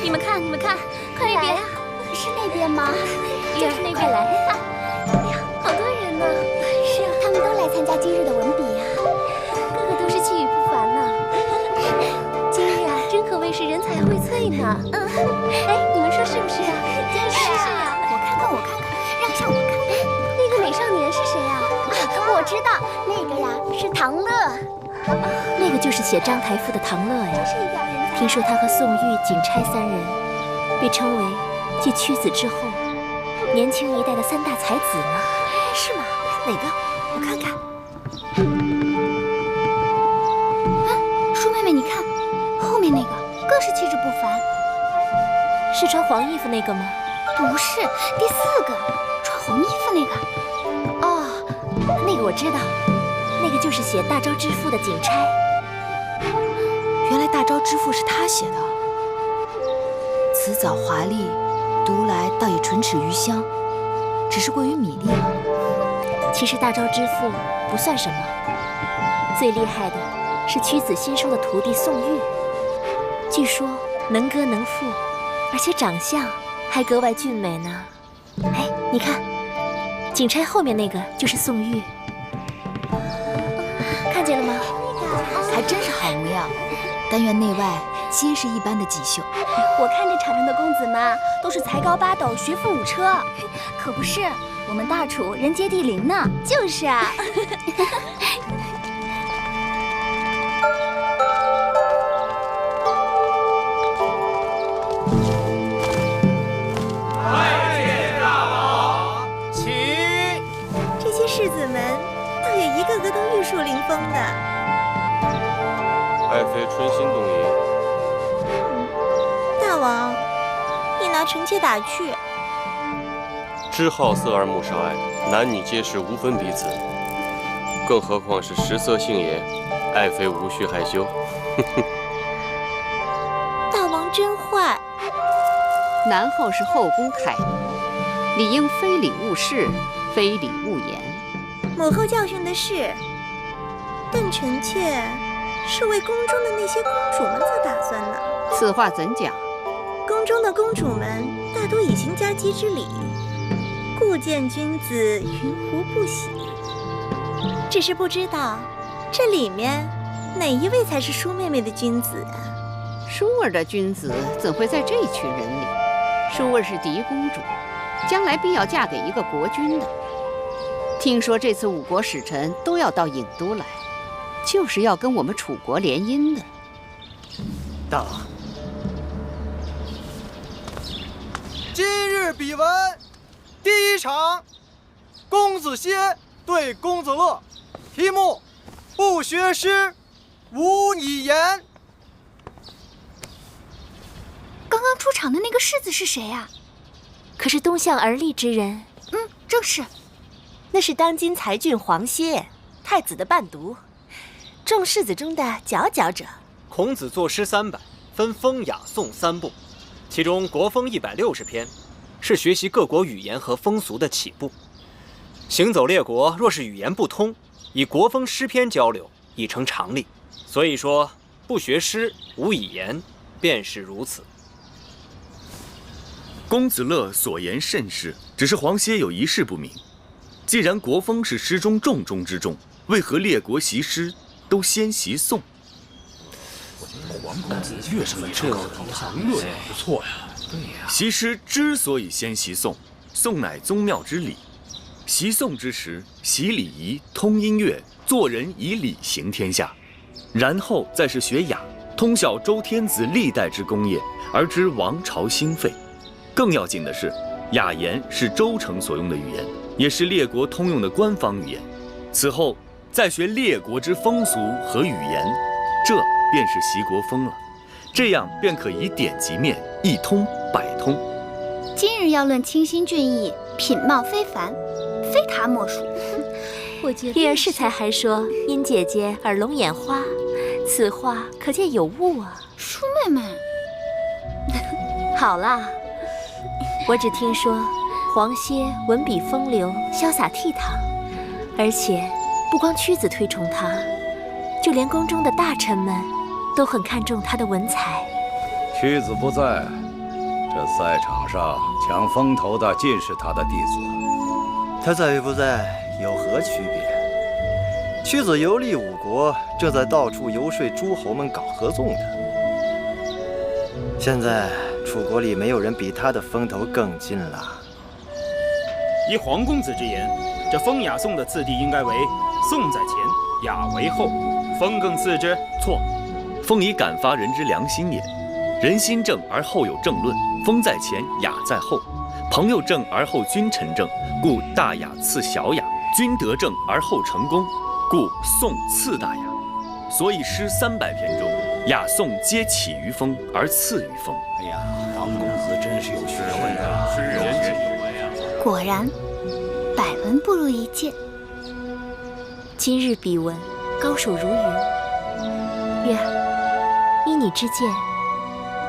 你们看，看那边，是那边吗？就是那边来，好多人呢。是啊，他们都来参加今日的文比啊，个个都是气宇不凡呢。今日啊，真可谓是人才荟萃呢。哎，你们说是不是啊？真是啊！我看看，让一下我看看。那个美少年是谁啊？我知道，那个呀是唐乐。那个就是写章台赋的唐乐呀。是一表人才。听说他和宋玉、景差三人被称为继屈子之后年轻一代的三大才子呢。是吗？哪个？我看看。舒妹妹，你看，后面那个更是气质不凡。是穿黄衣服那个吗？不是，第4个，穿红衣服那个。哦，那个我知道，那个就是写《大昭之赋》的景差。原来《大昭之赋》是他写的。辞藻华丽，读来倒也唇齿余香，只是过于米粒了。其实《大昭之赋》不算什么，最厉害的是屈子新收的徒弟宋玉，据说能歌能赋，而且长相还格外俊美呢。哎，你看，景差后面那个就是宋玉，看见了吗？还真是好模样，但愿内外皆是一般的锦绣。我看这场上的公子们都是才高八斗，学富五车，可不是，我们大楚人杰地灵呢。就是啊。这些士子们倒也一个个都玉树临风的。爱妃春心动淫。大王，你拿臣妾打趣。知好色而慕少爱，男女皆是无分彼此。更何况是食色性也，爱妃无需害羞。大王真坏。男后是后宫楷模，理应非礼勿视，非礼勿言。母后教训的是，但臣妾是为宫中的那些公主们做打算呢。此话怎讲？宫中的公主们大多已行家姬之礼，故见君子云胡不喜。只是不知道这里面哪一位才是舒妹妹的君子啊？舒儿的君子怎会在这群人里？舒儿是嫡公主，将来必要嫁给一个国君的。听说这次5国使臣都要到郢都来，就是要跟我们楚国联姻的。大王，今日比文第1场，公子歇对公子乐，题目：不学诗，无以言。刚刚出场的那个世子是谁呀？可是东向而立之人。正是。那是当今才俊黄歇，太子的伴读，众世子中的佼佼者。孔子作诗300，分风雅颂3部，其中国风160篇，是学习各国语言和风俗的起步。行走列国，若是语言不通，以国风诗篇交流已成常例。所以说，不学诗，无以言，便是如此。公子乐所言甚是，只是黄歇有一事不明。既然国风是诗中重中之重，为何列国习诗都先习颂？黄公子越上一车，唐乐也不错呀。对呀。习诗之所以先习颂，颂乃宗庙之礼。习颂之时，习礼仪，通音乐，做人以礼行天下。然后再是学雅，通晓周天子历代之功业，而知王朝兴废。更要紧的是，雅言是周成所用的语言，也是列国通用的官方语言。此后再学列国之风俗和语言，这便是习国风了。这样便可以点及面，一通百通。今日要论清新俊逸，品貌非凡，非他莫属。我觉得月儿适才还说殷姐姐耳聋眼花，此话可见有误啊。舒妹妹，好啦，我只听说黄歇文笔风流，潇洒倜傥，而且不光屈子推崇他，就连宫中的大臣们都很看重他的文采。屈子不在，这赛场上抢风头的尽是他的弟子。他在与不在有何区别？屈子游历五国，正在到处游说诸侯们搞合纵的。现在楚国里没有人比他的风头更近了。依黄公子之言，这封雅宋的次第应该为宋在前，雅为后，封更次之。错，封以敢发人之良心也。人心正而后有正论，封在前，雅在后。朋友正而后君臣正，故大雅次小雅；君德正而后成功，故宋次大雅。所以诗300篇中，雅宋皆起于封而次于封。哎呀，黄公子真是有学问啊！是啊，果然，百闻不如一见。今日彼闻，高手如云。月儿，依你之见，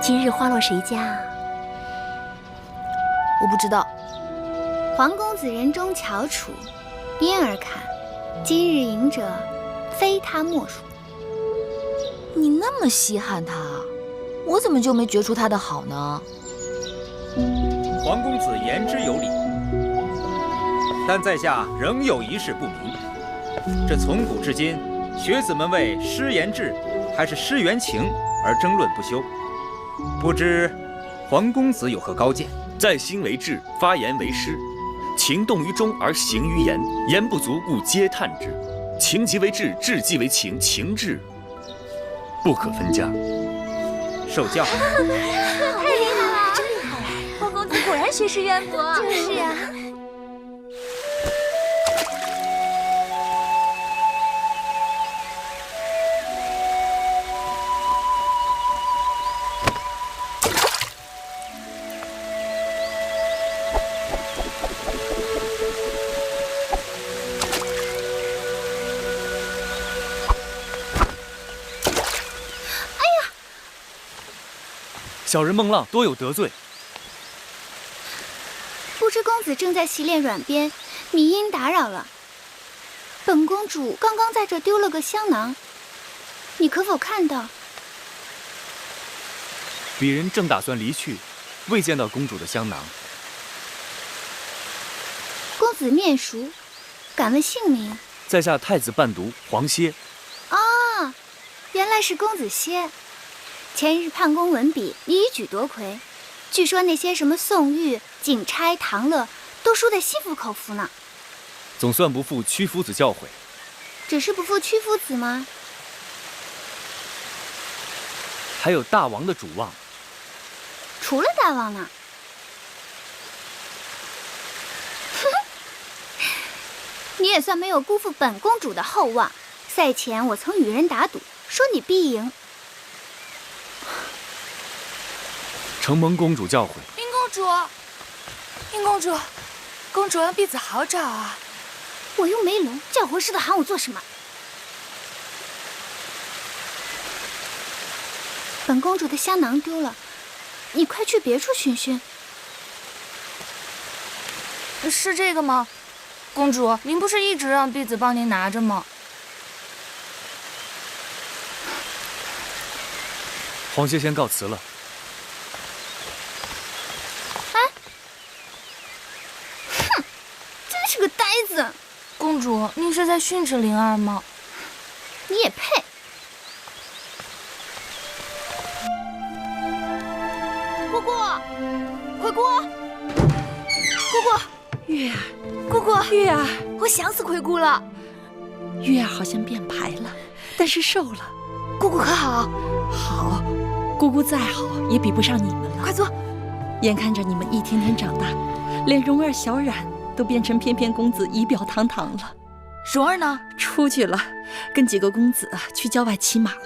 今日花落谁家啊？我不知道。黄公子人中翘楚，因而看，今日赢者，非他莫属。你那么稀罕他，我怎么就没觉出他的好呢？黄公子言之有理，但在下仍有一事不明：这从古至今，学子们为诗言志还是诗言情而争论不休，不知黄公子有何高见？在心为志，发言为诗。情动于中而行于言，言不足故嗟叹之。情即为志，志即为情，情志不可分家。受教。太厉害了，真厉害！黄公子果然学识渊博。就是啊。小人孟浪多有得罪，不知公子正在洗脸软鞭，迷因打扰了。本公主刚刚在这丢了个香囊，你可否看到？鄙人正打算离去，未见到公主的香囊。公子面熟，敢问姓名？在下太子伴读黄歇。啊，原来是公子歇。前日判公文笔，你一举夺魁，据说那些什么宋玉、景差、唐乐，都输得心服口服呢。总算不负屈夫子教诲。只是不负屈夫子吗？还有大王的主望。除了大王呢？你也算没有辜负本公主的厚望。赛前我曾与人打赌，说你必赢。承蒙公主教诲。殷公主，殷公主，公主让婢子好找啊！我又没聋，叫活似的喊我做什么？本公主的香囊丢了，你快去别处寻寻。是这个吗？公主，您不是一直让婢子帮您拿着吗？黄歇先告辞了。是个呆子。公主，您是在训斥灵儿吗？你也配？姑姑，回姑，姑姑，月儿，姑姑，月儿，我想死魁姑了。月儿好像变白了，但是瘦了。姑姑可好？好，姑姑再好也比不上你们了。快坐。眼看着你们一天天长大，连蓉儿、小冉都变成翩翩公子，仪表堂堂了。蓉儿呢？出去了，跟几个公子去郊外骑马了。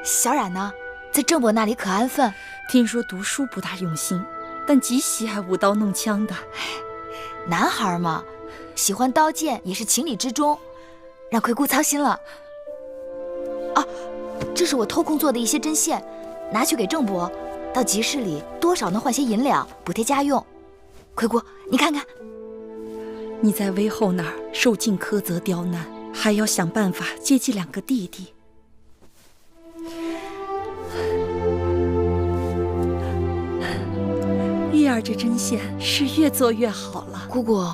小冉呢？在郑伯那里可安分？听说读书不大用心，但极喜爱舞刀弄枪的。男孩嘛，喜欢刀剑也是情理之中，让魁姑操心了。啊，这是我偷空做的一些针线，拿去给郑伯，到集市里多少能换些银两，补贴家用。魁姑，你看看。你在威后那儿受尽苛责刁难，还要想办法接济2个弟弟。儿这针线是越做越好了。姑姑，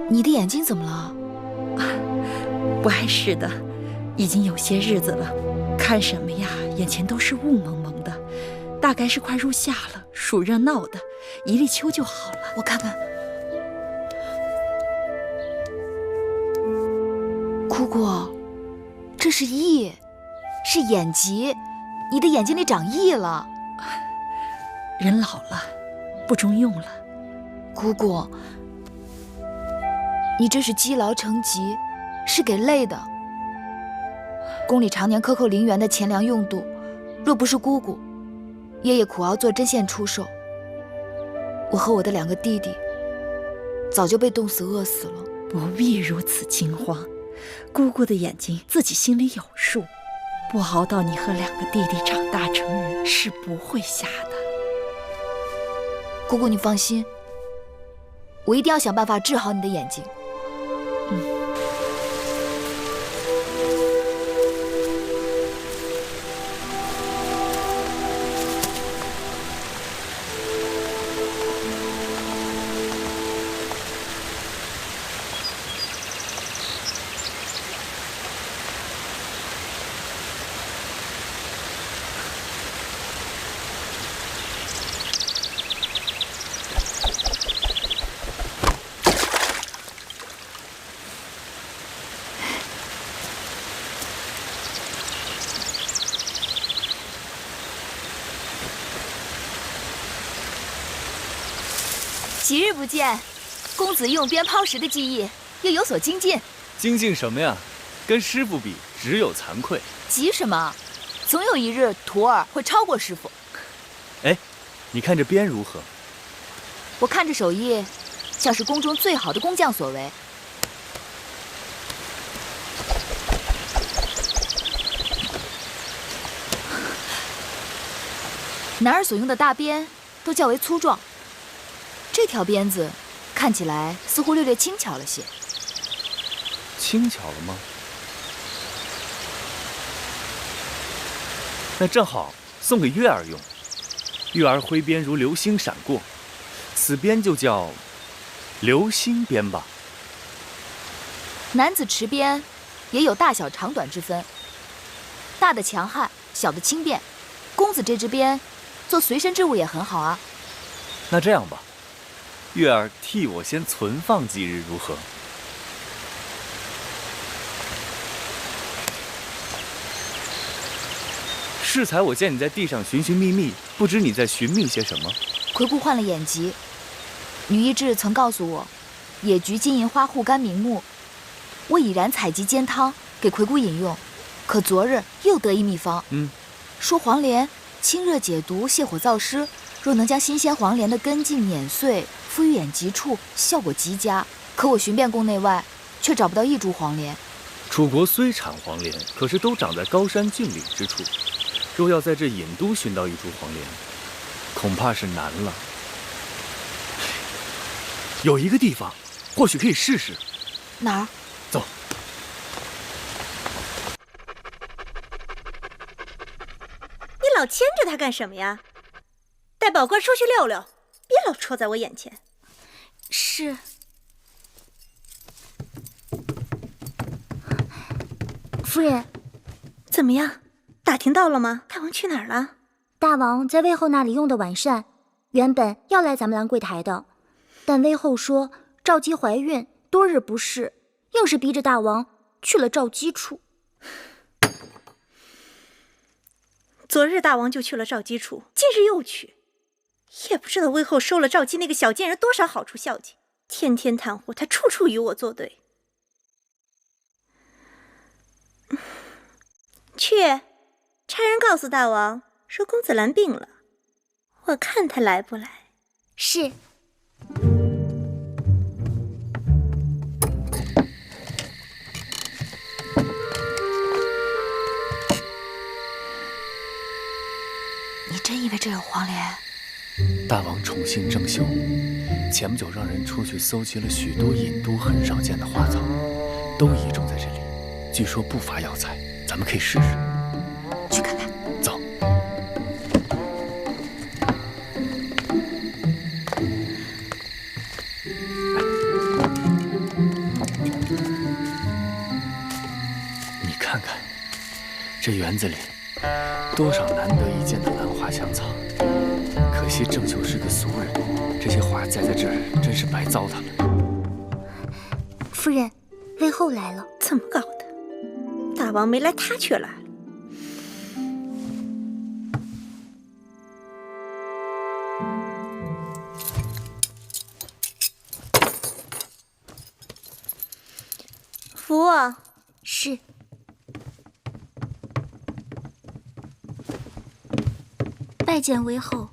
你的眼睛怎么了？不碍事的，已经有些日子了，看什么呀，眼前都是雾蒙蒙的，大概是快入夏了，暑热闹的，一立秋就好了。我看看。姑姑，这是翳，是眼疾，你的眼睛里长翳了。人老了，不中用了。姑姑，你这是积劳成疾，是给累的。宫里常年克扣陵园的钱粮用度，若不是姑姑，爷爷苦熬做针线出售，我和我的2个弟弟早就被冻死饿死了。不必如此惊慌，姑姑的眼睛自己心里有数，不熬到你和2个弟弟长大成人，是不会瞎的。姑姑，你放心，我一定要想办法治好你的眼睛。几日不见，公子用鞭抛石的技艺又有所精进。精进什么呀？跟师傅比，只有惭愧。急什么？总有一日徒儿会超过师傅。哎，你看这鞭如何？我看这手艺，像是宫中最好的工匠所为。男儿所用的大鞭都较为粗壮。这条鞭子看起来似乎略略轻巧了些。轻巧了吗？那正好送给月儿用。月儿挥鞭如流星闪过，此鞭就叫流星鞭吧。男子持鞭也有大小长短之分，大的强悍，小的轻便。公子这支鞭做随身之物也很好啊。那这样吧，月儿替我先存放几日，如何？适才我见你在地上寻寻觅觅，不知你在寻觅些什么？魁姑患了眼疾，女医治曾告诉我，野菊、金银花护肝明目。我已然采集煎汤给魁姑饮用，可昨日又得一秘方，说黄连清热解毒、泻火燥湿，若能将新鲜黄连的根茎碾碎，敷于眼疾处，效果极佳。可我寻遍宫内外，却找不到一株黄连。楚国虽产黄连，可是都长在高山峻岭之处。若要在这隐都寻到一株黄连，恐怕是难了。有一个地方，或许可以试试。哪儿？走。你老牵着他干什么呀？带宝官出去溜溜，别老戳在我眼前。是。夫人，怎么样？打听到了吗？大王去哪儿了？大王在魏后那里用的晚膳，原本要来咱们兰柜台的，但魏后说赵姬怀孕，多日不适，硬是逼着大王去了赵姬处。昨日大王就去了赵姬处，今日又去，也不知道魏后收了赵姬那个小贱人多少好处孝敬，天天袒护他，处处与我作对。去，差人告诉大王说公子兰病了，我看他来不来。是。你真以为这有黄连？大王宠信郑袖，前不久让人出去搜集了许多隐都很少见的花草，都移种在这里，据说不乏药材，咱们可以试试。去看看。走。这园子里多少难得一见的兰花香草，可惜郑秀是个俗人，这些花栽在这儿真是白糟蹋了。夫人，魏后来了。怎么搞的？大王没来，他却来了。福啊！是。拜见魏后。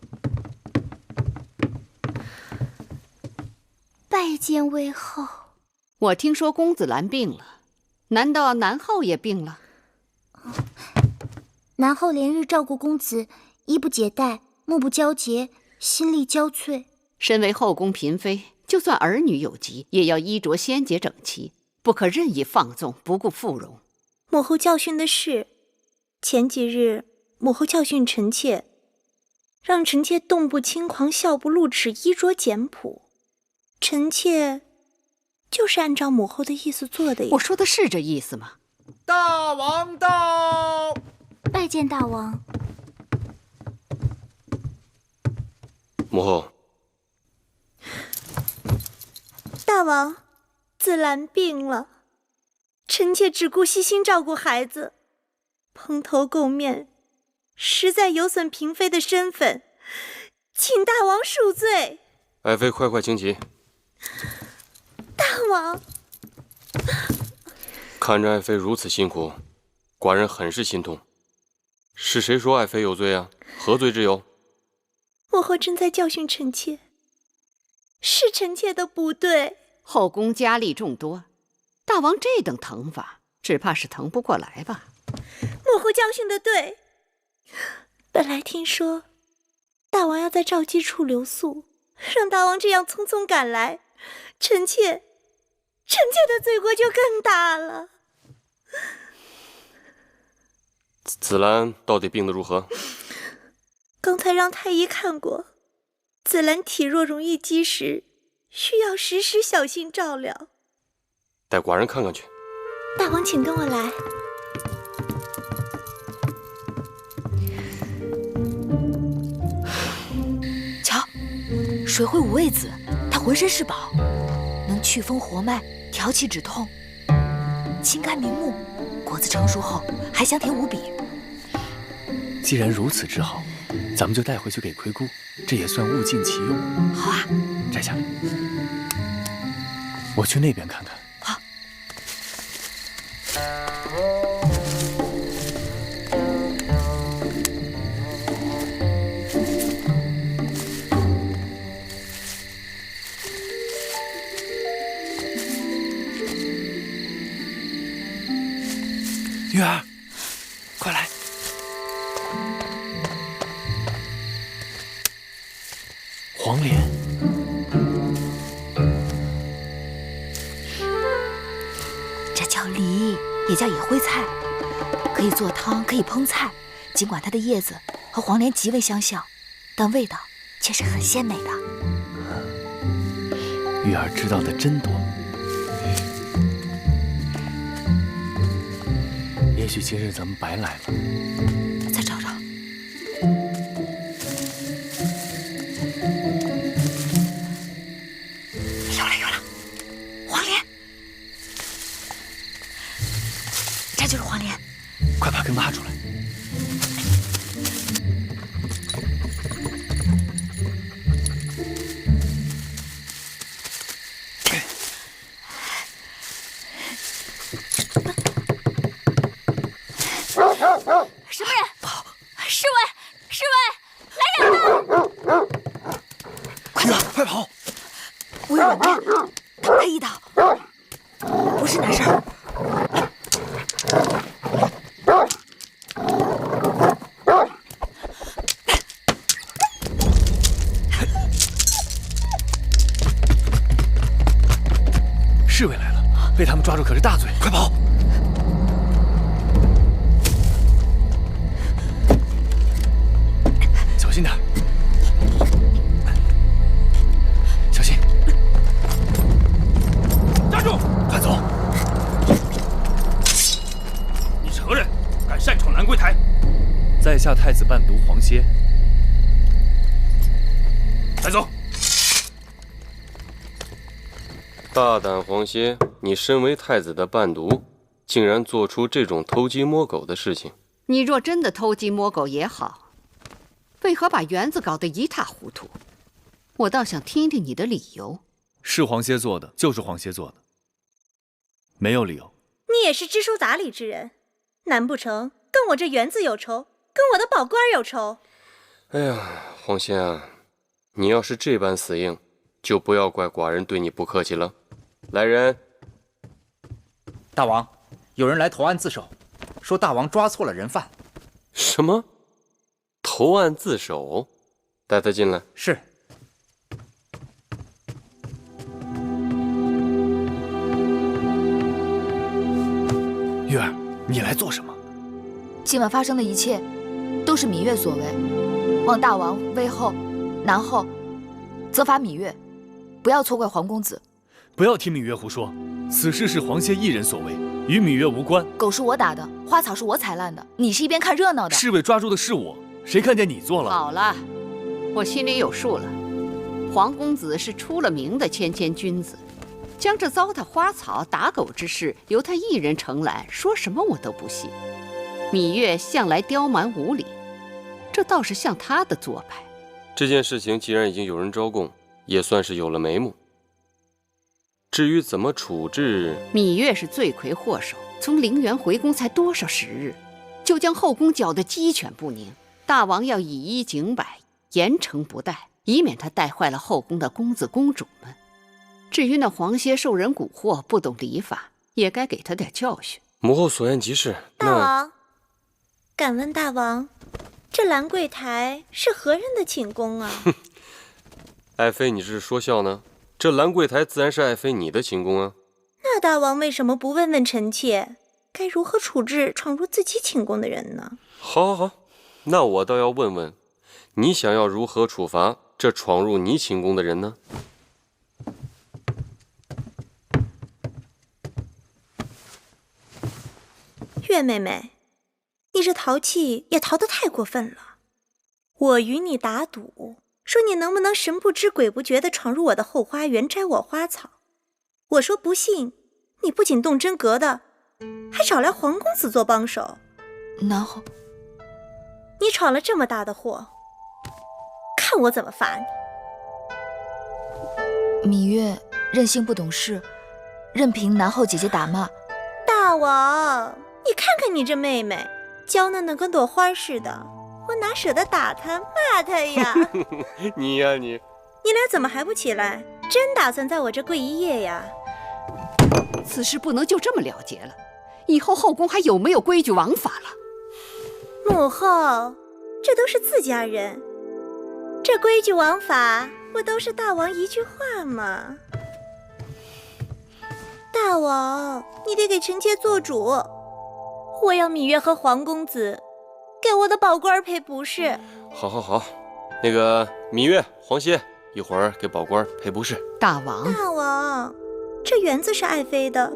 拜见魏后。我听说公子兰病了，难道南后也病了？南后连日照顾公子，衣不解带，目不交睫，心力交瘁。身为后宫嫔妃，就算儿女有疾，也要衣着鲜洁整齐，不可任意放纵，不顾妇容。母后教训的是，前几日母后教训臣妾，让臣妾动不轻狂，笑不露齿，衣着简朴。臣妾就是按照母后的意思做的。我说的是这意思吗？大王到！拜见大王。母后。大王，子兰病了，臣妾只顾悉心照顾孩子，蓬头垢面，实在有损嫔妃的身份，请大王恕罪。爱妃快快请起。大王，看着爱妃如此辛苦，寡人很是心痛。是谁说爱妃有罪啊？何罪之有？母后正在教训臣妾，是臣妾的不对。后宫佳丽众多，大王这等疼法，只怕是疼不过来吧？母后教训的对。本来听说大王要在赵姬处留宿，让大王这样匆匆赶来，臣妾的罪过就更大了。子兰到底病得如何？刚才让太医看过，子兰体弱容易积食，需要时时小心照料。带寡人看看去。大王请跟我来。瞧，水会五味子，它浑身是宝，能祛风活脉，调气止痛，清肝明目，果子成熟后还香甜无比。既然如此之好，咱们就带回去给魁姑，这也算物尽其用。好啊，摘下来，我去那边看看。好。玉儿，快来！黄连，这叫梨，也叫野灰菜，可以做汤，可以烹菜。尽管它的叶子和黄连极为相像，但味道却是很鲜美的。玉儿知道的真多。也许今日咱们白来了。再找找。有了，黄连，这就是黄连。快把根挖出来。什么人？侍卫，来人呐！快走，快跑！我有软鞭，打他一刀，不是难事儿。侍卫来了，被他们抓住可是大罪，快跑！小心点，小心！站住！快走！你是何人？敢擅闯南宫？在下太子伴读黄歇。带走。大胆黄歇，你身为太子的伴读，竟然做出这种偷鸡摸狗的事情。你若真的偷鸡摸狗也好，为何把园子搞得一塌糊涂？我倒想听听你的理由。是黄歇做的，就是黄歇做的，没有理由。你也是知书达理之人，难不成跟我这园子有仇，跟我的宝官有仇？哎呀，黄歇啊，你要是这般死硬，就不要怪寡人对你不客气了。来人！大王，有人来投案自首，说大王抓错了人犯。什么？投案自首？带他进来。是。月儿，你来做什么？今晚发生的一切，都是芈月所为。望大王威后、南后，责罚芈月，不要错怪黄公子。不要听芈月胡说，此事是黄歇一人所为，与芈月无关。狗是我打的，花草是我踩烂的，你是一边看热闹的。侍卫抓住的是我，谁看见你做了？好了，我心里有数了。黄公子是出了名的谦谦君子，将这糟蹋花草、打狗之事由他一人承揽，说什么我都不信。芈月向来刁蛮无礼，这倒是像他的做派。这件事情既然已经有人招供，也算是有了眉目。至于怎么处置，芈月是罪魁祸首，从陵园回宫才多少时日，就将后宫搅得鸡犬不宁。大王要以一警百，严惩不贷，以免他带坏了后宫的公子公主们。至于那黄歇受人蛊惑，不懂礼法，也该给他点教训。母后所言极是。大王，敢问大王，这兰柜台是何人的寝宫啊？爱妃，你是说笑呢？这兰柜台自然是爱妃你的寝宫啊。那大王为什么不问问臣妾，该如何处置闯入自己寝宫的人呢？好，好，好，那我倒要问问，你想要如何处罚这闯入你寝宫的人呢？月妹妹，你这淘气也淘得太过分了。我与你打赌，说你能不能神不知鬼不觉地闯入我的后花园摘我花草。我说不信，你不仅动真格的，还找来黄公子做帮手。然后你闯了这么大的祸，看我怎么罚你。芈月任性不懂事，任凭南后姐姐打骂。大王，你看看你这妹妹，娇嫩的跟朵花似的，我哪舍得打她骂她呀？你呀你俩怎么还不起来？真打算在我这跪一夜呀？此事不能就这么了结了，以后后宫还有没有规矩王法了？母后，这都是自家人，这规矩王法不都是大王一句话吗？大王，你得给臣妾做主，我要芈月和黄公子给我的宝官赔不是。好，好，好，那个芈月、黄歇，一会儿给宝官赔不是。大王，大王，这园子是爱妃的，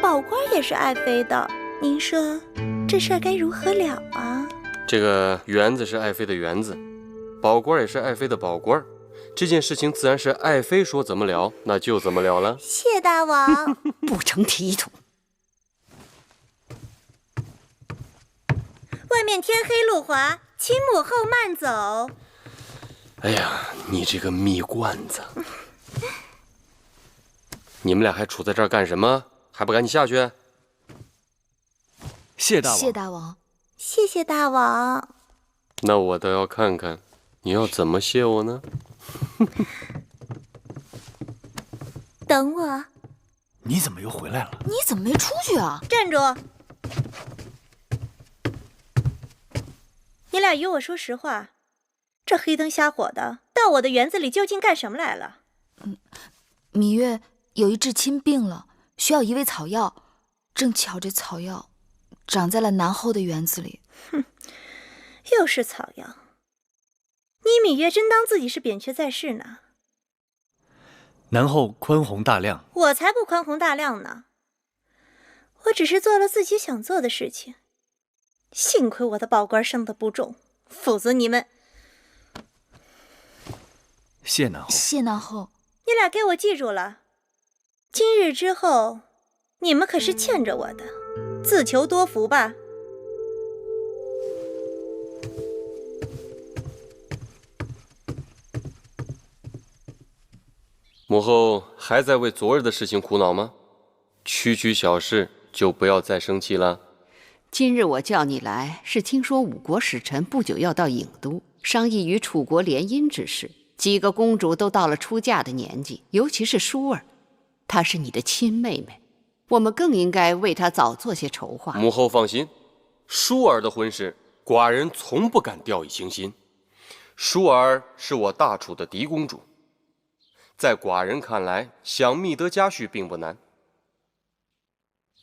宝官也是爱妃的，您说这事儿该如何了啊？这个园子是爱妃的园子，宝官也是爱妃的宝官，这件事情自然是爱妃说怎么了，那就怎么了了。谢大王。不成体统。外面天黑路滑，请母后慢走。哎呀，你这个蜜罐子！你们俩还杵在这儿干什么？还不赶紧下去？谢大王。谢大王。谢谢大王。那我倒要看看，你要怎么谢我呢？等我。你怎么又回来了？你怎么没出去啊？站住！你俩与我说实话，这黑灯瞎火的到我的园子里究竟干什么来了？芈月有一至亲病了，需要一味草药，正巧这草药长在了南后的园子里。哼，又是草药！你芈月真当自己是扁鹊在世呢？南后宽宏大量，我才不宽宏大量呢！我只是做了自己想做的事情，幸亏我的宝官生得不重，否则你们……谢南后，谢南后，你俩给我记住了，今日之后，你们可是欠着我的，自求多福吧。母后还在为昨日的事情苦恼吗？区区小事就不要再生气了。今日我叫你来，是听说五国使臣不久要到郢都，商议与楚国联姻之事。几个公主都到了出嫁的年纪，尤其是舒儿，她是你的亲妹妹，我们更应该为她早做些筹划。母后放心，舒儿的婚事，寡人从不敢掉以轻心。舒儿是我大楚的嫡公主，在寡人看来，想觅得佳婿并不难。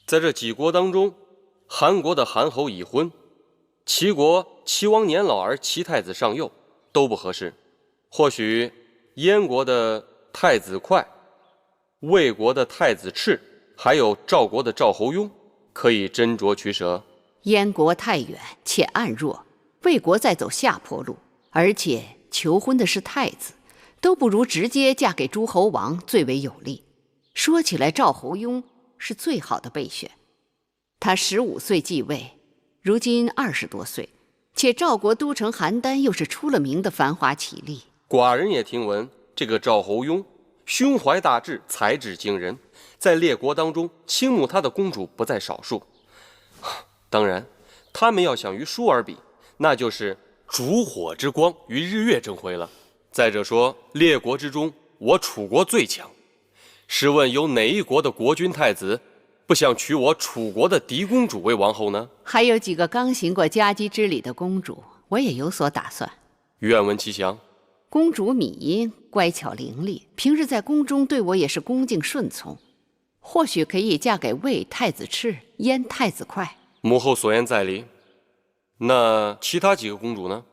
在这几国当中，韩国的韩侯已婚，齐国齐王年老而齐太子尚幼，都不合适。或许燕国的太子哙、魏国的太子赤，还有赵国的赵侯雍，可以斟酌取舍。燕国太远且暗弱，魏国在走下坡路，而且求婚的是太子，都不如直接嫁给诸侯王最为有利。说起来，赵侯雍是最好的备选。他15岁继位，如今20多岁，且赵国都城邯郸又是出了名的繁华绮丽。寡人也听闻，这个赵侯雍胸怀大志，才智惊人，在列国当中倾慕他的公主不在少数。当然，他们要想与舒儿比，那就是烛火之光与日月争辉了。再者说，列国之中，我楚国最强。试问有哪一国的国君太子不想娶我楚国的嫡公主为王后呢？还有几个刚行过佳姬之礼的公主，我也有所打算。愿闻其详。公主芈音乖巧伶俐，平日在宫中对我也是恭敬顺从，或许可以嫁给魏太子赤、燕太子哙。母后所言在理。那其他几个公主呢？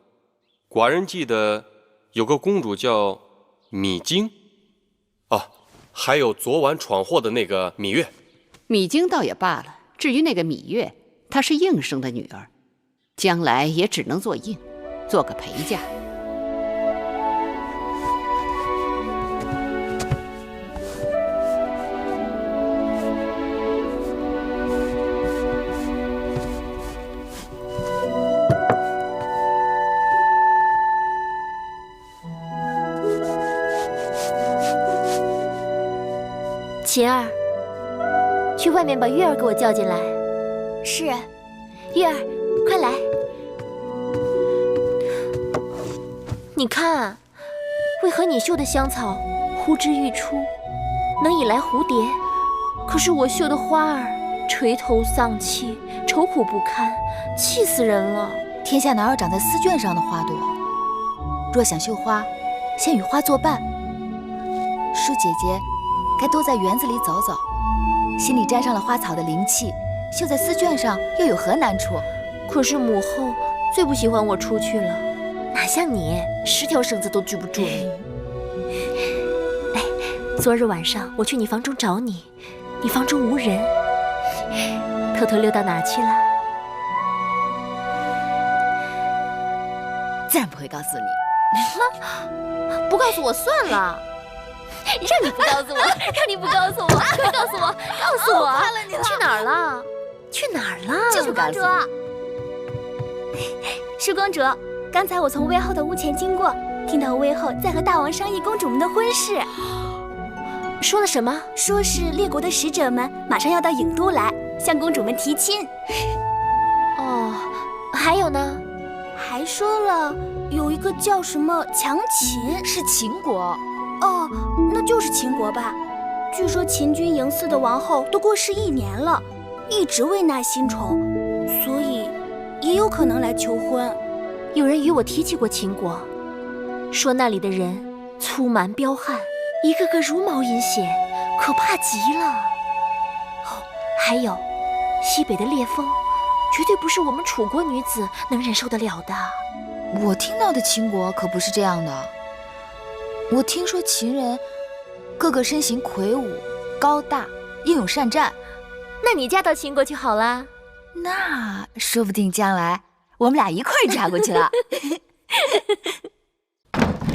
寡人记得有个公主叫芈京，还有昨晚闯祸的那个芈月。芈京倒也罢了，至于那个芈月，她是应生的女儿，将来也只能做应，做个陪嫁。琴儿，去外面把月儿给我叫进来。是。月儿，快来。你看，为何你绣的香草呼之欲出，能引来蝴蝶？可是我绣的花儿垂头丧气，愁苦不堪，气死人了。天下哪有长在丝绢上的花朵？若想绣花，先与花作伴。舒姐姐该多在园子里走走，心里沾上了花草的灵气，绣在丝绢上又有何难处？可是母后最不喜欢我出去了，哪像你10条绳子都拘不住你。哎，昨日晚上我去你房中找你，你房中无人，偷偷溜到哪儿去了？自然不会告诉你。不告诉我算了。让你不告诉我，让你不告诉我，快告诉我，告诉我！快了你了！去哪儿了？去哪儿了？就是公主。舒公主，刚才我从魏后的屋前经过，听到魏后在和大王商议公主们的婚事。说了什么？说是列国的使者们马上要到郢都来，向公主们提亲。哦，还有呢？还说了有一个叫什么强秦，是秦国。哦，那就是秦国吧。据说秦军嬴驷的王后都过世1年了，一直未纳新宠，所以也有可能来求婚。有人与我提起过秦国，说那里的人粗蛮彪悍，一个个茹毛饮血，可怕极了。哦，还有西北的烈风，绝对不是我们楚国女子能忍受得了的。我听到的秦国可不是这样的。我听说秦人个个身形魁梧高大，英勇善战。那你嫁到秦国去好啦。那说不定将来我们俩一块嫁过去了。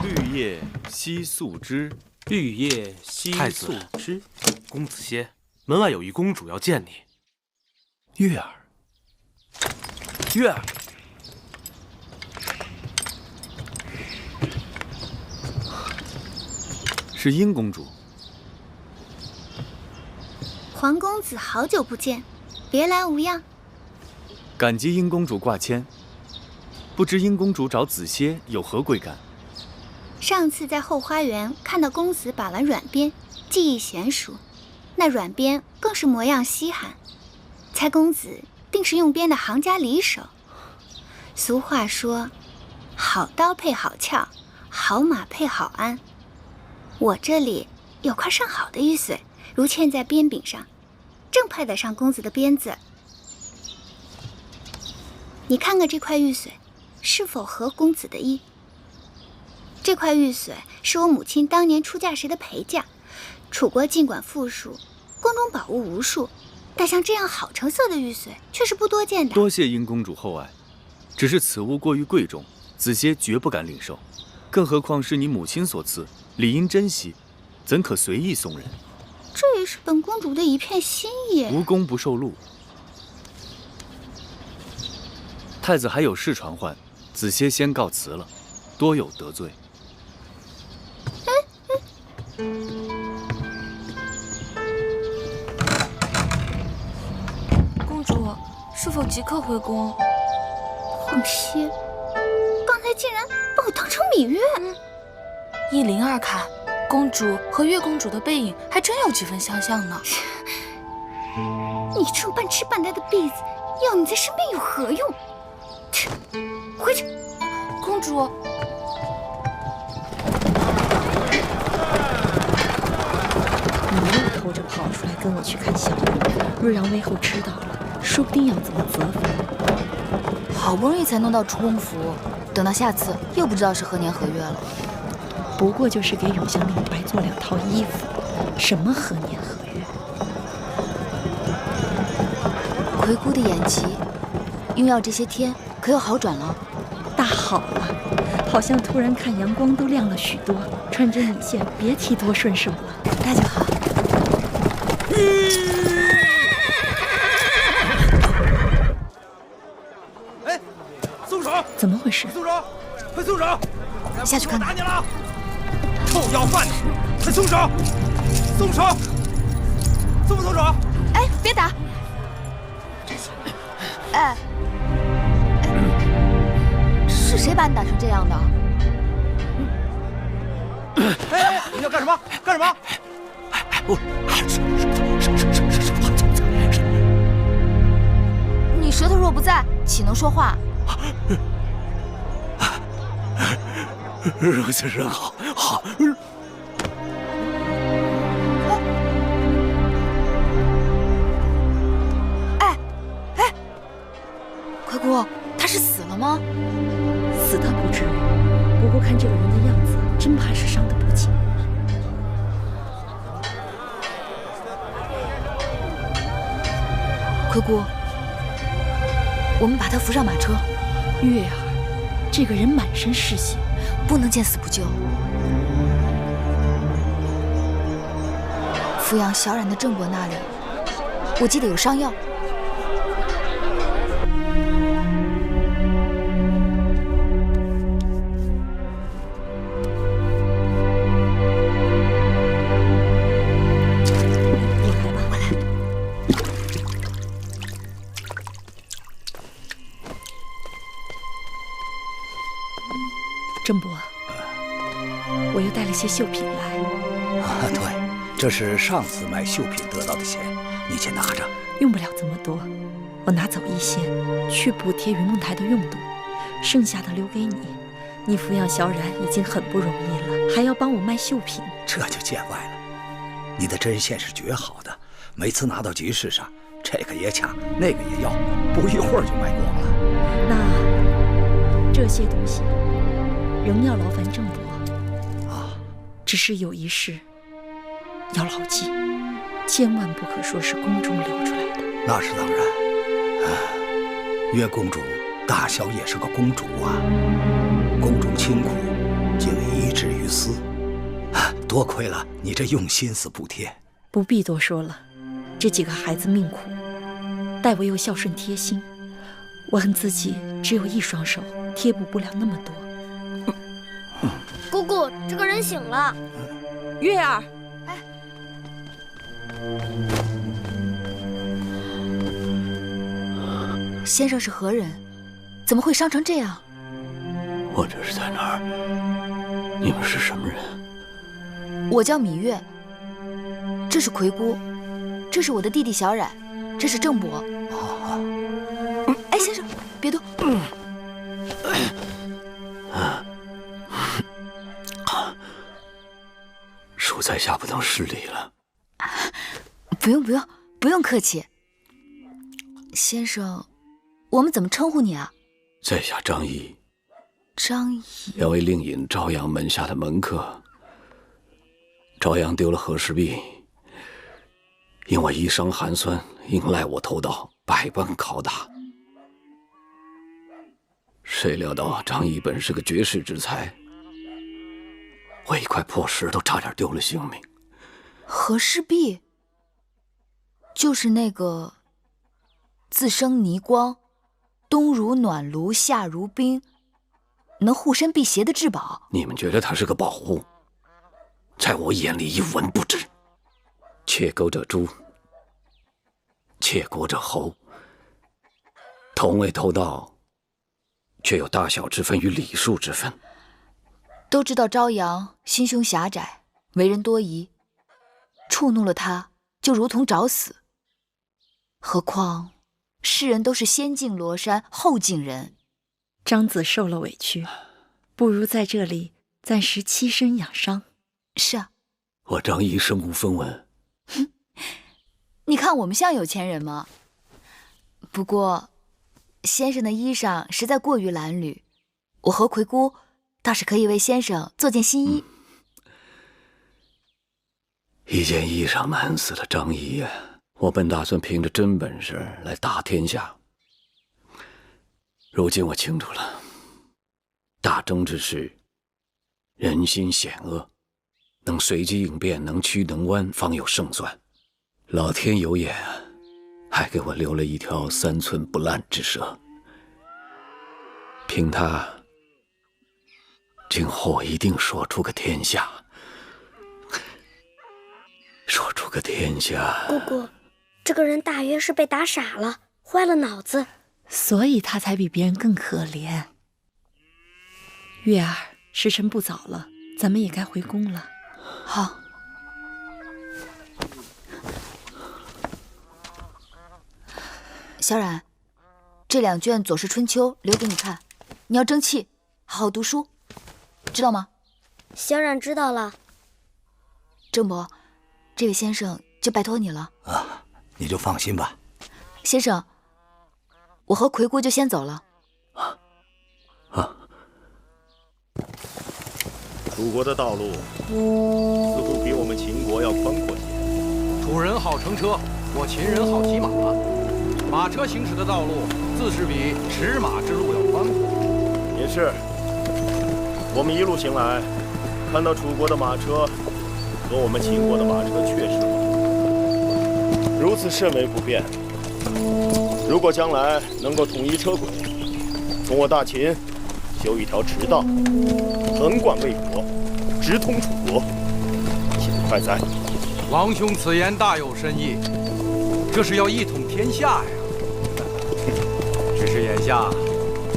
绿叶惜素枝，绿叶惜太素子枝。公子歇，门外有一公主要见你。月儿，月儿，是殷公主。皇公子好久不见，别来无恙。感激殷公主挂牵，不知殷公主找子歇有何贵干？上次在后花园看到公子把玩软鞭，技艺娴熟，那软鞭更是模样稀罕，猜公子定是用鞭的行家里手。俗话说，好刀配好鞘，好马配好鞍。我这里有块上好的玉髓，如嵌在鞭柄上，正配得上公子的鞭子。你看看这块玉髓，是否合公子的意？这块玉髓是我母亲当年出嫁时的陪嫁。楚国尽管富庶，宫中宝物无数，但像这样好成色的玉髓却是不多见的。多谢殷公主厚爱，只是此物过于贵重，子歇绝不敢领受。更何况是你母亲所赐，理应珍惜，怎可随意送人？这也是本公主的一片心意。无功不受禄。太子还有事传唤，子歇先告辞了，多有得罪。公主是否即刻回宫？皇歇，刚才竟然把我当成芈月。一灵儿看，公主和月公主的背影还真有几分相像呢。你这种半吃半呆的婢子，要你在身边有何用？去，回去。公主，你又偷着跑出来跟我去看小玉，若让魏后知道了，说不定要怎么责罚。好不容易才弄到出宫服，等到下次又不知道是何年何月了。不过就是给永香令白做2套衣服，什么何年何月？葵姑的眼疾，用药这些天可有好转了？大好了，好像突然看阳光都亮了许多，穿针引线，别提多顺手了。那就好。哎，松手！怎么回事？松手！快松手！下去看看。打你了！臭要饭的，快松手！松手！松不松手？哎，别打！哎，是谁把你打成这样的？哎，你要干什么？干什么？你舌头若不在，岂能说话？人是人好，好。葵姑，他是死了吗？死倒不至于，不过看这个人的样子，真怕是伤得不轻。葵姑，我们把他扶上马车。月儿，这个人满身是血，不能见死不救。扶阳小冉的正脖那里，我记得有伤药。郑伯，我又带了些绣品来。啊，对，这是上次卖绣品得到的钱，你先拿着。用不了这么多，我拿走一些，去补贴云梦台的用度，剩下的留给你。你抚养小冉已经很不容易了，还要帮我卖绣品，这就见外了。你的针线是绝好的，每次拿到集市上，这个也抢，那个也要，不一会儿就卖光了。那这些东西仍要劳烦郑伯啊。只是有一事要牢记，千万不可说是宫中流出来的。那是当然。月公主大小也是个公主啊，宫中清苦，竟移之于私。多亏了你这用心思补贴。不必多说了，这几个孩子命苦，待我又孝顺贴心，我恨自己只有一双手，贴补不了那么多。姑姑，这个人醒了。月儿，先生是何人？怎么会伤成这样？我这是在哪儿？你们是什么人？我叫芈月，这是葵姑，这是我的弟弟小冉，这是郑伯。哎，先生，别动。恕在下不能失礼了。不用不用，不用客气。先生，我们怎么称呼你啊？在下张仪。张仪。两位令尹朝阳门下的门客。朝阳丢了和氏璧，因我医伤寒酸，应赖我偷盗，百般拷打。谁料到张仪本是个绝世之才，我一块破石头差点丢了性命。和氏璧，就是那个自生泥光，冬如暖炉，夏如冰，能护身辟邪的至宝。你们觉得它是个宝物？在我眼里一文不值。窃钩者诛，窃国者侯。同为偷盗，却有大小之分与礼数之分。都知道朝阳心胸狭窄，为人多疑，触怒了他就如同找死。何况世人都是先敬罗衫后敬人。张子受了委屈，不如在这里暂时栖身养伤。是啊，我张仪身无分文。你看我们像有钱人吗？不过先生的衣裳实在过于褴褛，我和葵姑倒是可以为先生做件新衣。一件衣裳难死了张仪呀！我本打算凭着真本事来打天下，如今我清楚了，大争之时，人心险恶，能随机应变，能屈能弯，方有胜算。老天有眼啊，还给我留了一条3寸不烂之舌。凭他，今后我一定说出个天下，说出个天下。姑姑，这个人大约是被打傻了，坏了脑子，所以他才比别人更可怜。月儿，时辰不早了，咱们也该回宫了。好。小冉，这2卷《左氏春秋》留给你看，你要争气，好好读书，知道吗？小冉知道了。郑伯，这位先生就拜托你了。啊，你就放心吧。先生，我和葵姑就先走了。楚国的道路似乎比我们秦国要宽阔些。楚人好乘车，我秦人好骑马。马车行驶的道路自是比驰马之路要宽阔。也是，我们一路行来，看到楚国的马车和我们秦国的马车确实不同，如此甚为不便。如果将来能够统一车轨，从我大秦修一条驰道，横贯魏国，直通楚国，岂不快哉？王兄此言大有深意，这是要一统天下呀。只是眼下，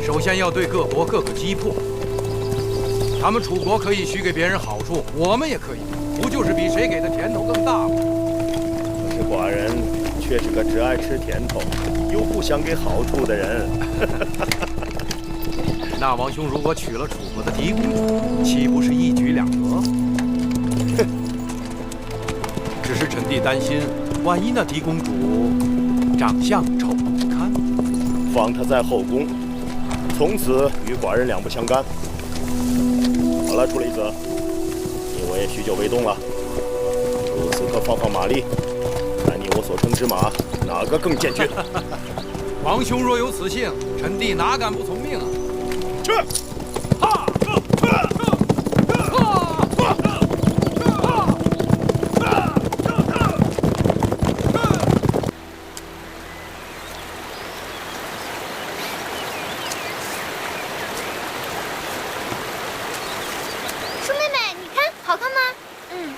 首先要对各国各个击破。他们楚国可以许给别人好处，我们也可以，不就是比谁给的甜头更大吗？可是寡人却是个只爱吃甜头，又不想给好处的人。那王兄如果娶了楚国的嫡公主，岂不是一举2得？只是臣弟担心，万一那嫡公主长相丑不堪，放她在后宫，从此与寡人两不相干。好了，楚离子，你我也许久未动了，如此刻放放马力，看你我所乘之马哪个更健俊。王兄若有此幸，臣弟哪敢不从命啊！去！舒妹妹，你看好看吗？嗯。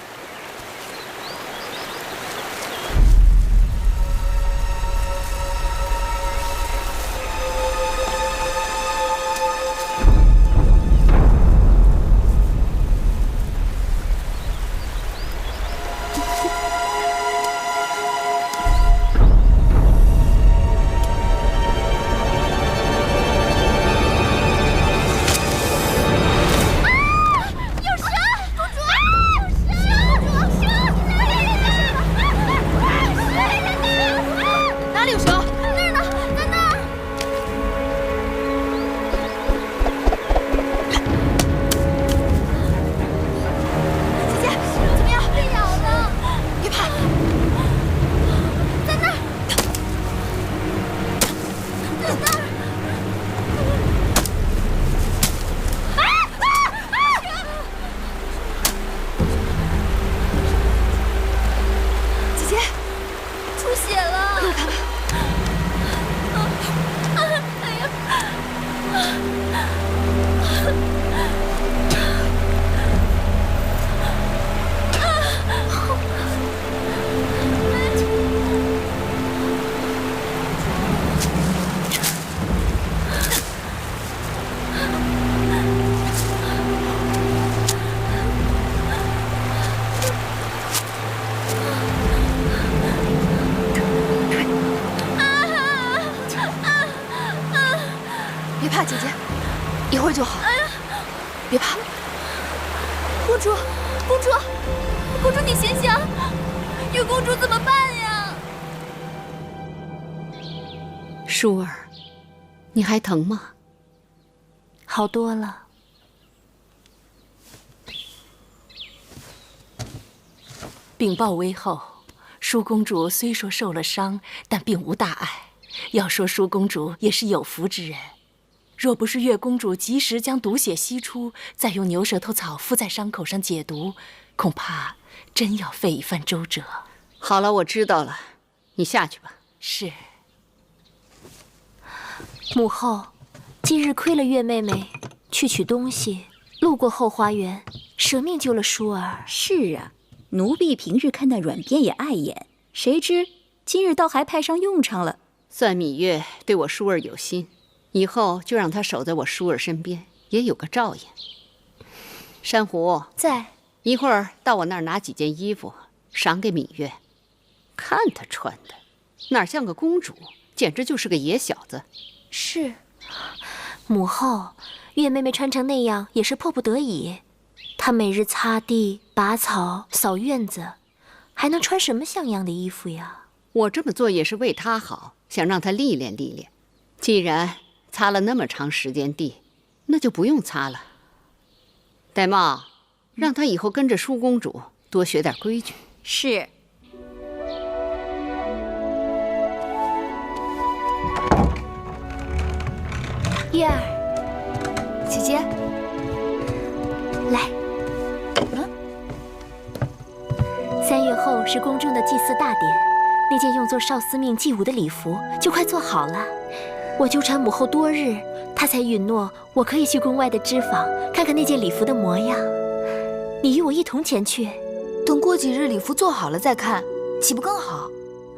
别怕，姐姐，一会儿就好。别怕。公主，公主，公主，你醒醒！月公主怎么办呀？舒儿，你还疼吗？好多了。禀报微后，舒公主虽说受了伤，但并无大碍。要说舒公主也是有福之人，若不是月公主及时将毒血吸出，再用牛舌头草敷在伤口上解毒，恐怕真要费一番周折。好了，我知道了，你下去吧。是。母后，今日亏了月妹妹去取东西，路过后花园，舍命救了舒儿。是啊，奴婢平日看那软鞭也碍眼，谁知今日倒还派上用场了。算芈月对我舒儿有心，以后就让她守在我舒儿身边，也有个照应。珊瑚在，一会儿到我那儿拿几件衣服赏给芈月，看她穿的，哪像个公主，简直就是个野小子。是，母后，月妹妹穿成那样也是迫不得已。她每日擦地、拔草、扫院子，还能穿什么像样的衣服呀？我这么做也是为她好，想让她历练历练。既然擦了那么长时间地，那就不用擦了。玳瑁，让她以后跟着舒公主多学点规矩。是。月儿，姐姐，来。3月后是宫中的祭祀大典，那件用作少司命祭舞的礼服就快做好了。我纠缠母后多日，她才允诺我可以去宫外的织坊看看那件礼服的模样。你与我一同前去，等过几日礼服做好了再看，岂不更好？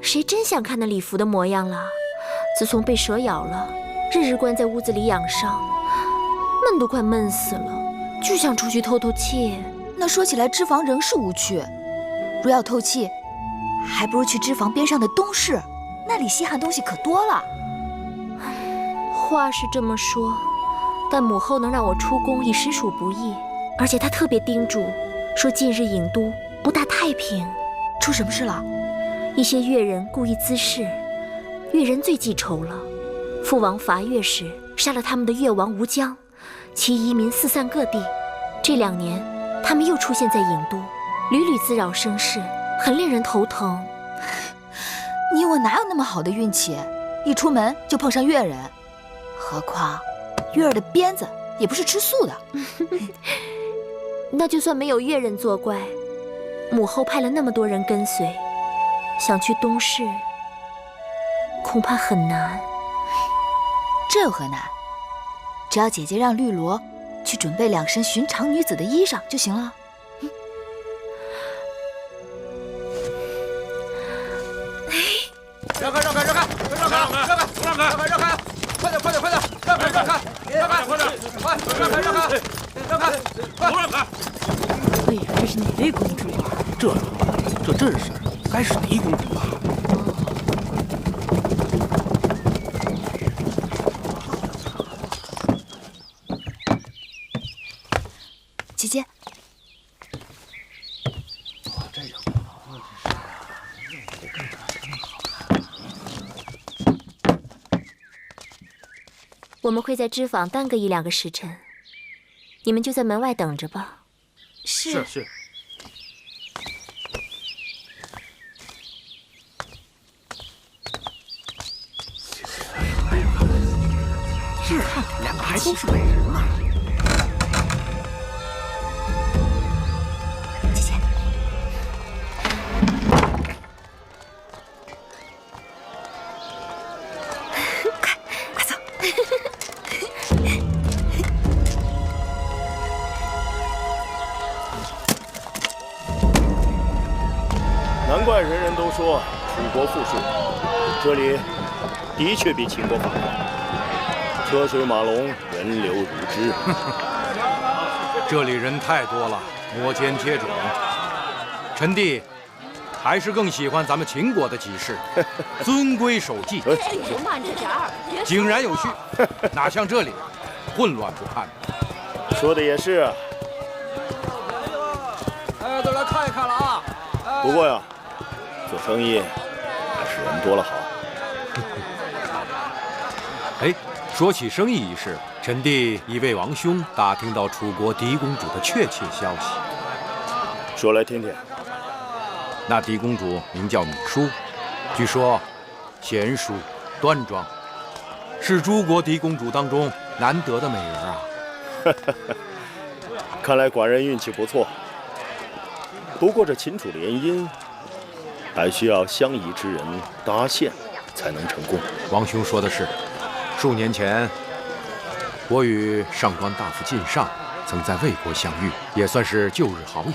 谁真想看那礼服的模样了？自从被蛇咬了，日日关在屋子里养伤，闷都快闷死了，就想出去透透气。那说起来，织坊仍是无趣。若要透气，还不如去织坊边上的东市，那里稀罕东西可多了。话是这么说，但母后能让我出宫已实属不易，而且她特别叮嘱，说近日郢都不大太平。出什么事了？一些越人故意滋事，越人最记仇了。父王伐越时杀了他们的越王吴江，其遗民四散各地。这2年，他们又出现在郢都，屡屡滋扰生事，很令人头疼。你我哪有那么好的运气？一出门就碰上越人，何况月儿的鞭子也不是吃素的。那就算没有越人作怪，母后派了那么多人跟随，想去东市，恐怕很难。这有何难？只要姐姐让绿萝去准备2身寻常女子的衣裳就行了。让开！快点！哎呀，这是哪位公主啊？这阵势，该是狄公主吧？姐姐，我们会在织坊耽搁1、2个时辰，你们就在门外等着吧。是。是，2个还都是美人呢。姐姐，快走！难怪人人都说楚国富庶，这里的确比秦国繁华。车水马龙，人流如织。这里人太多了，摩肩接踵。臣弟还是更喜欢咱们秦国的集市，遵规守纪，慢着点儿，井然有序，哪像这里混乱不堪。说的也是。哎，都来看一看了啊！不过呀，做生意还是人多了好。哎，说起生意一事，臣弟已为王兄打听到楚国狄公主的确切消息。说来听听。那狄公主名叫芈姝，据说贤淑端庄，是诸国狄公主当中难得的美人啊。看来寡人运气不错。不过这秦楚联姻，还需要相宜之人搭线才能成功。王兄说的是，数年前，我与上官大夫靳尚曾在魏国相遇，也算是旧日好友。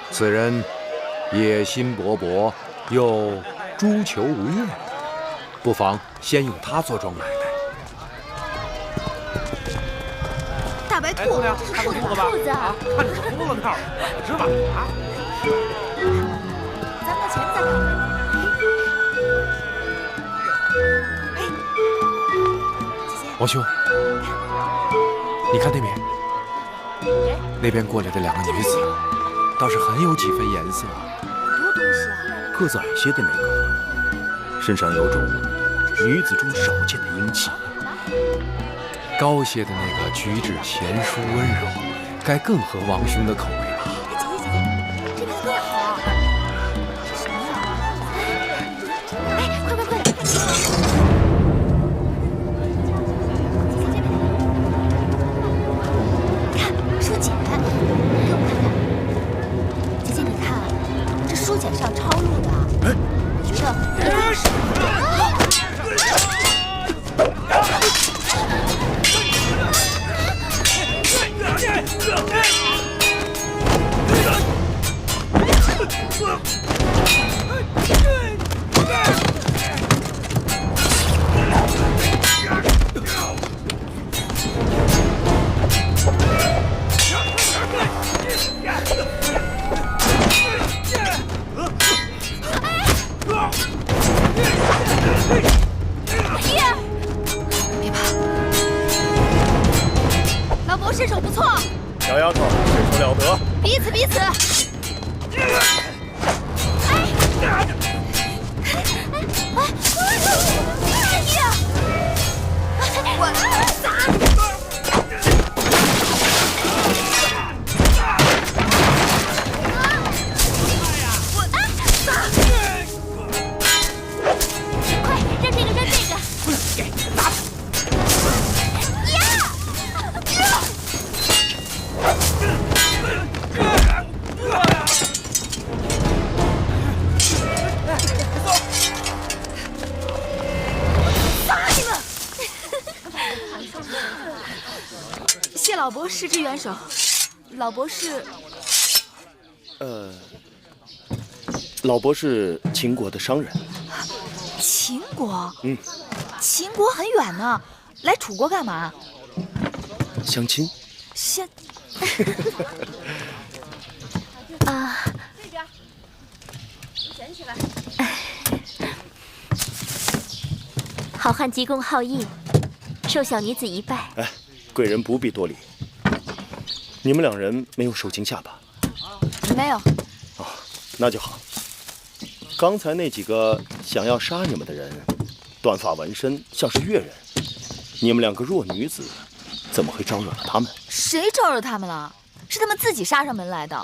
此人野心勃勃，又诛求无厌，不妨先用他做庄买卖。大白兔，姑娘，看兔子吧，啊，看着是葫芦套，可知吧？啊，咱们前面再看。王兄，你看那边，那边过来的2个女子，倒是很有几分颜色啊。多东西啊！个子矮些的那个，身上有种女子中少见的英气；高些的那个举止娴淑温柔，该更合王兄的口味吧。这边更好。是什么呀？哎，快！看书简，给我看看。姐姐，你看，这书简上抄录的，我觉得应该是。别怕，老伯身手不错。小丫头身手了得，彼此。快扔这个！老伯是支援手，老伯是……老伯是秦国的商人。秦国？秦国很远呢，来楚国干嘛？相亲。啊！这边，你捡起来。好汉急公好义，受小女子一拜。哎，贵人不必多礼。你们两人没有受惊吓吧？没有。哦，那就好。刚才那几个想要杀你们的人，短发纹身，像是越人。你们两个弱女子，怎么会招惹了他们？谁招惹他们了？是他们自己杀上门来的。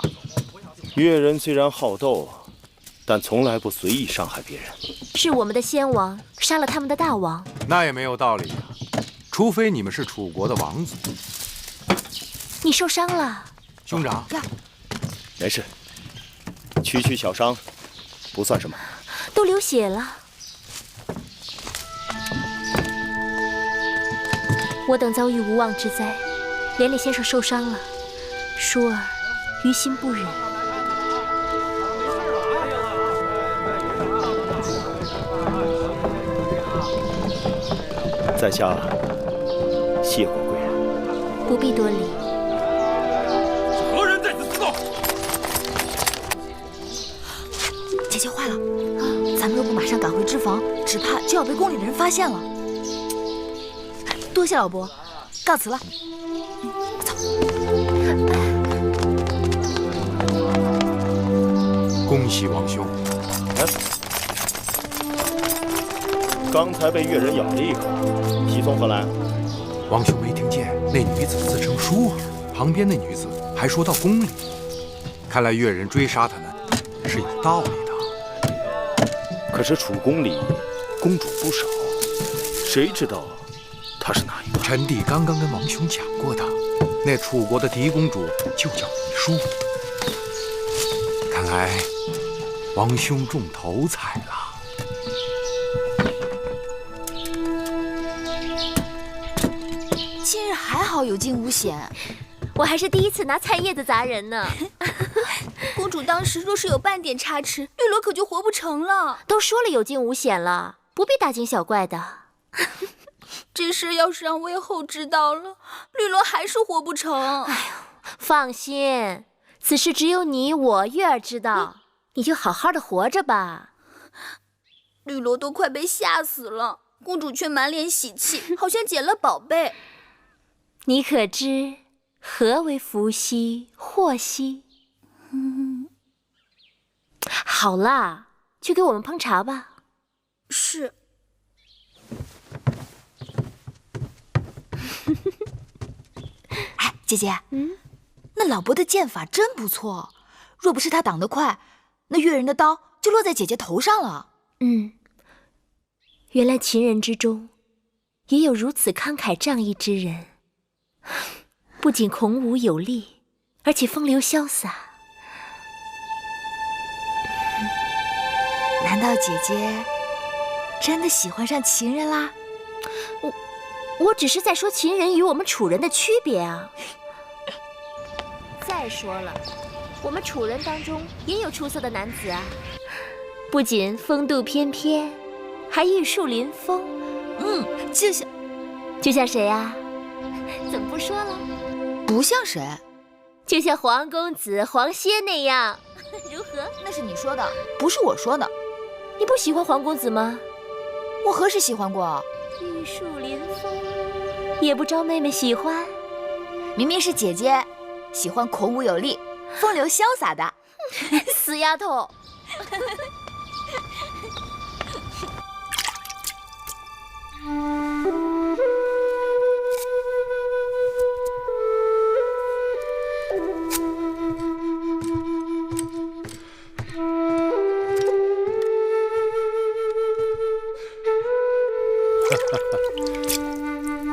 越人虽然好斗，但从来不随意伤害别人。是我们的先王杀了他们的大王。那也没有道理呀，除非你们是楚国的王族。你受伤了，兄长。没事，区小伤，不算什么。都流血了。我等遭遇无妄之灾，连累先生受伤了，舒儿于心不忍。在下谢过贵人。不必多礼。何人在此私动？姐姐坏了，咱们若不马上赶回脂房，只怕就要被宫里的人发现了。多谢老伯，告辞了。走。恭喜王兄。刚才被越人咬了一口，喜从何来？王兄没听见那女子自称舒儿，旁边那女子还说到宫里，看来越人追杀他们是有道理的。可是楚宫里公主不少，谁知道她是哪一个？臣弟刚刚跟王兄讲过的，那楚国的嫡公主就叫宜舒。看来王兄中头彩了。今日还好有惊无险，我还是第一次拿菜叶子砸人呢。公主当时若是有半点差池，绿萝可就活不成了。都说了有惊无险了，不必大惊小怪的。这事要是让魏后知道了，绿萝还是活不成。哎呦，放心，此事只有你我月儿知道，你就好好的活着吧。绿萝都快被吓死了，公主却满脸喜气，好像捡了宝贝。你可知何为福兮祸兮？好啦，去给我们烹茶吧。是。哎，姐姐，那老伯的剑法真不错，若不是他挡得快，那越人的刀就落在姐姐头上了。原来秦人之中也有如此慷慨仗义之人，不仅孔武有力，而且风流潇洒。难道姐姐真的喜欢上秦人啦？我只是在说秦人与我们楚人的区别啊。再说了，我们楚人当中也有出色的男子啊，不仅风度翩翩，还玉树临风。就像谁啊？怎么不说了？不像谁？就像黄公子黄歇那样，如何？那是你说的，不是我说的。你不喜欢黄公子吗？我何时喜欢过？玉树临风，也不招妹妹喜欢。明明是姐姐喜欢孔武有力、风流潇洒的。死丫头！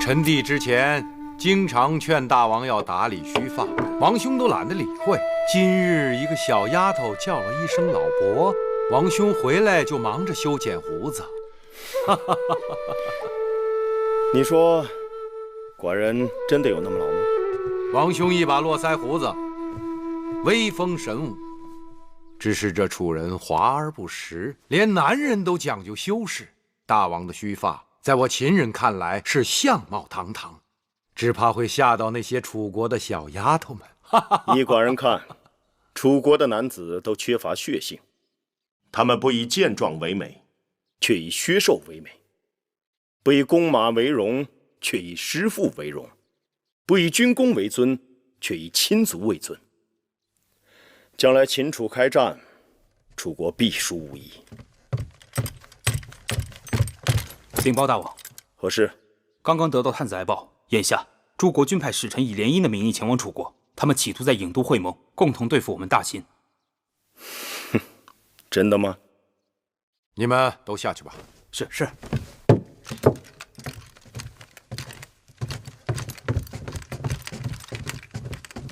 臣弟之前经常劝大王要打理须发，王兄都懒得理会。今日一个小丫头叫了一声老伯，王兄回来就忙着修剪胡子。你说，寡人真的有那么老吗？王兄一把络腮胡子，威风神武。只是这楚人华而不实，连男人都讲究修饰。大王的须发，在我秦人看来是相貌堂堂，只怕会吓到那些楚国的小丫头们。依寡人看，楚国的男子都缺乏血性，他们不以健壮为美，却以削瘦为美；不以弓马为荣，却以师父为荣；不以军功为尊，却以亲族为尊。将来秦楚开战，楚国必输无疑。禀报大王，何事？刚刚得到探子来报，眼下诸国均派使臣以联姻的名义前往楚国，他们企图在郢都会盟，共同对付我们大秦。真的吗？你们都下去吧。是。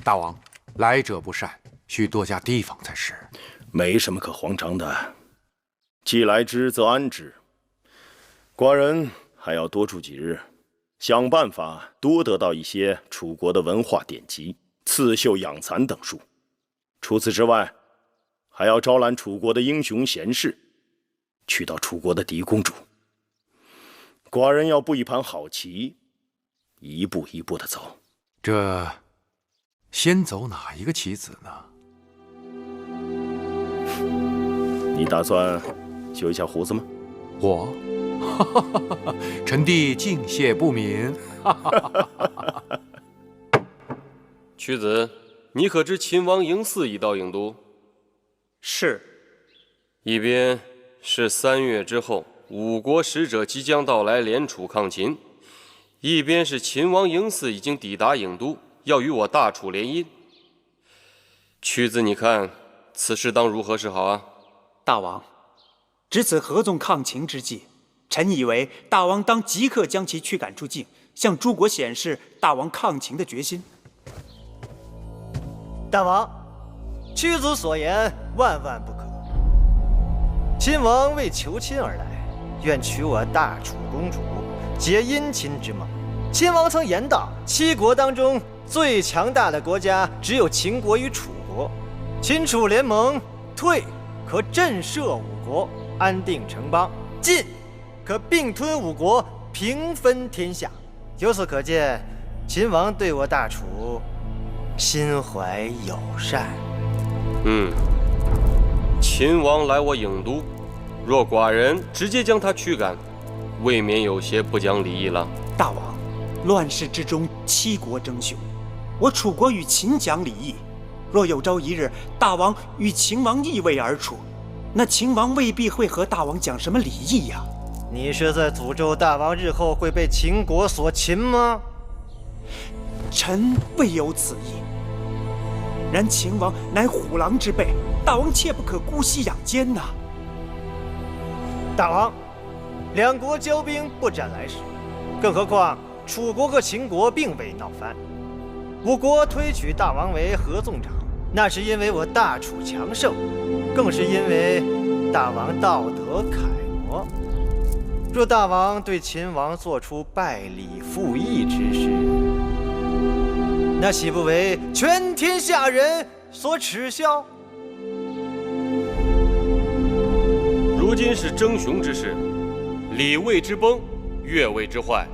大王，来者不善，需多加提防才是。没什么可慌张的，既来之则安之。寡人还要多住几日，想办法多得到一些楚国的文化典籍、刺绣、养蚕等书。除此之外，还要招揽楚国的英雄贤士，娶到楚国的嫡公主。寡人要布一盘好棋，一步一步的走。这先走哪一个棋子呢？你打算修一下胡子吗？我，臣弟敬谢不敏。屈子，你可知秦王嬴驷已到郢都？是。一边是3月之后5国使者即将到来联楚抗秦，一边是秦王嬴驷已经抵达郢都，要与我大楚联姻。屈子，你看此事当如何是好啊？大王，值此合纵抗秦之际，臣以为大王当即刻将其驱赶出境，向诸国显示大王抗秦的决心。大王，屈子所言万万不可。秦王为求亲而来，愿娶我大楚公主，结姻亲之盟。秦王曾言道，7国当中最强大的国家只有秦国与楚国，秦楚联盟，退可震慑5国，安定城邦；进可并吞5国，平分天下。由此可见，秦王对我大楚心怀友善。秦王来我郢都，若寡人直接将他驱赶，未免有些不讲理义了。大王，乱世之中，7国争雄，我楚国与秦讲礼义。若有朝一日大王与秦王逆位而处，那秦王未必会和大王讲什么礼义呀。你是在诅咒大王日后会被秦国所擒吗？臣未有此意。然秦王乃虎狼之辈，大王切不可姑息养奸呐。大王，2国交兵不斩来使，更何况楚国和秦国并未闹翻。5国推举大王为合纵长，那是因为我大楚强盛，更是因为大王道德楷模。若大王对秦王做出败礼负义之事，那岂不为全天下人所耻笑？如今是争雄之势，礼位之崩，乐位之坏，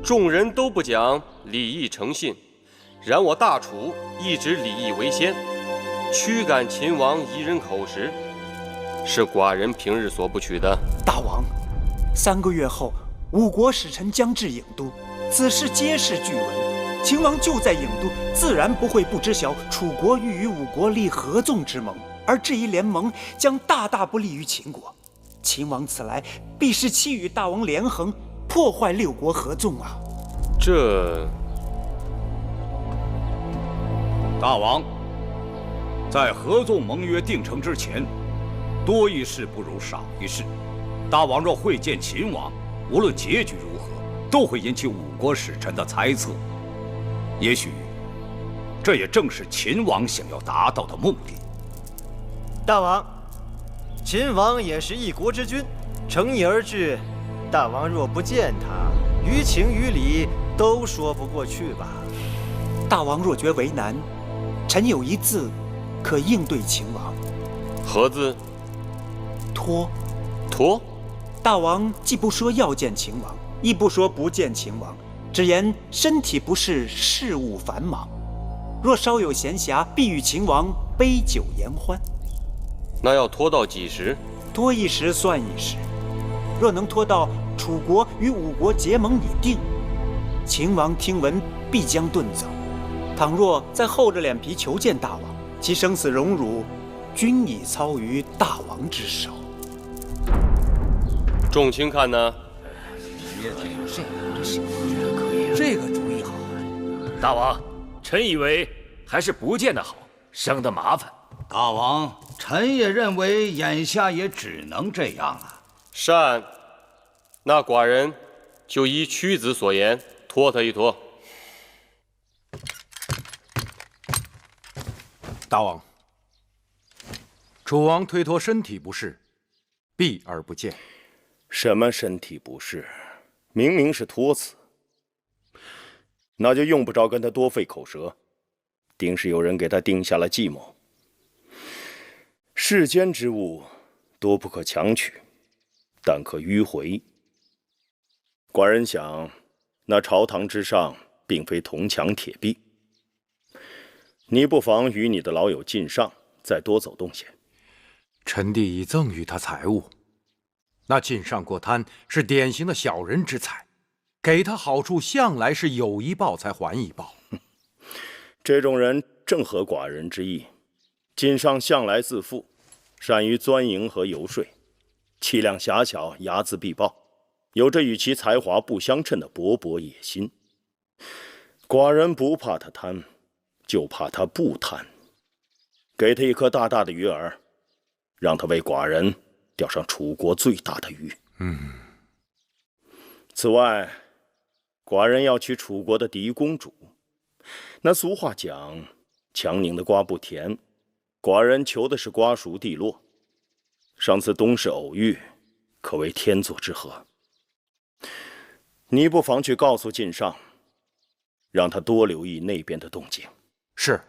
众人都不讲礼义诚信。然我大楚一直礼义为先，驱赶秦王夷人口实，是寡人平日所不取的。大王，3个月后5国使臣将至郢都，此事皆是据闻。秦王就在郢都，自然不会不知晓楚国欲与5国立合纵之盟，而这一联盟将大大不利于秦国。秦王此来，必是期与大王连横，破坏6国合纵啊！这大王，在合纵盟约定成之前，多一事不如少一事。大王若会见秦王，无论结局如何，都会引起5国使臣的猜测。也许，这也正是秦王想要达到的目的。大王，秦王也是一国之君，诚意而至，大王若不见他，于情于理都说不过去吧？大王若觉为难，臣有一字可应对秦王。何字？托。托？大王既不说要见秦王，亦不说不见秦王，只言身体不适，事务繁忙。若稍有闲暇，必与秦王杯酒言欢。那要拖到几时？拖一时算一时。若能拖到楚国与吴国结盟已定，秦王听闻必将遁走。倘若再厚着脸皮求见大王，其生死荣辱，均已操于大王之手。众卿看呢？这个主意好。大王，臣以为还是不见得好，省得麻烦。大王，臣也认为眼下也只能这样了。善，那寡人就依屈子所言，拖他一拖。大王，楚王推脱身体不适，避而不见。什么身体不适？明明是托辞。那就用不着跟他多费口舌，定是有人给他定下了计谋。世间之物，多不可强取，但可迂回。寡人想，那朝堂之上并非铜墙铁壁，你不妨与你的老友靳尚再多走动些。臣弟已赠予他财物，那靳尚过贪是典型的小人之才，给他好处向来是有一报才还一报。这种人正合寡人之意。靳尚向来自负，善于钻营和游说，气量狭小，睚眦必报，有着与其才华不相称的勃勃野心。寡人不怕他贪，就怕他不贪。给他一颗大大的鱼饵，让他为寡人钓上楚国最大的鱼。此外，寡人要娶楚国的嫡公主。那俗话讲，强拧的瓜不甜，寡人求的是瓜熟蒂落。上次东市偶遇，可谓天作之合。你不妨去告诉靳尚，让他多留意那边的动静。是。